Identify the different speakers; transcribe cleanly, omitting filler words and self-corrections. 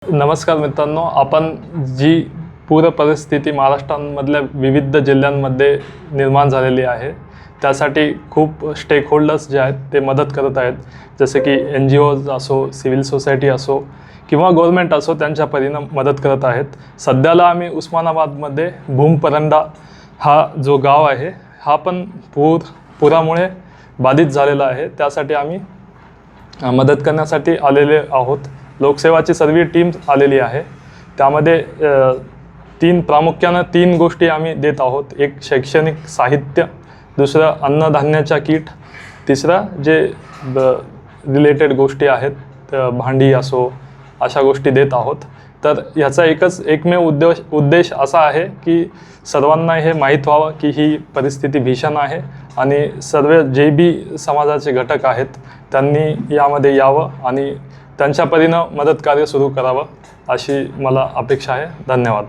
Speaker 1: नमस्कार मित्रांनो, आपण जी पूर परिस्थिती महाराष्ट्रामधल्या विविध जिल्ह्यांमध्ये निर्माण झालेली आहे त्यासाठी खूप स्टेक होल्डर्स जे आहेत ते मदत करत आहेत. जसे की NGOज असो, सिव्हिल सोसायटी असो किंवा गव्हर्नमेंट असो, त्यांच्या परीने मदत करत आहेत. सध्याला आम्ही उस्मानाबादमध्ये भूमपरंडा हा जो गाव आहे हा पण पुरामुळे बाधित झालेला आहे. त्यासाठी आम्ही मदत करण्यासाठी आलेले आहोत. लोकसेवाची सर्व टीम आलेली आहे. त्यामध्ये प्रामुख्याने तीन गोष्टी आम्ही देत आहोत. एक शैक्षणिक साहित्य, दुसरं अन्नधान्याच्या किट, तिसरं जे रिलेटेड गोष्टी आहेत, भांडी असो, अशा गोष्टी देत आहोत. तर याचा एकमेव उद्देश असा आहे की सर्वांना हे माहीत व्हावं की ही परिस्थिती भीषण आहे आणि सर्व जे बी समाजाचे घटक आहेत त्यांनी यामध्ये यावं आणि त्यांच्या परीनं मदत कार्य सुरू करावं अशी मला अपेक्षा आहे. धन्यवाद.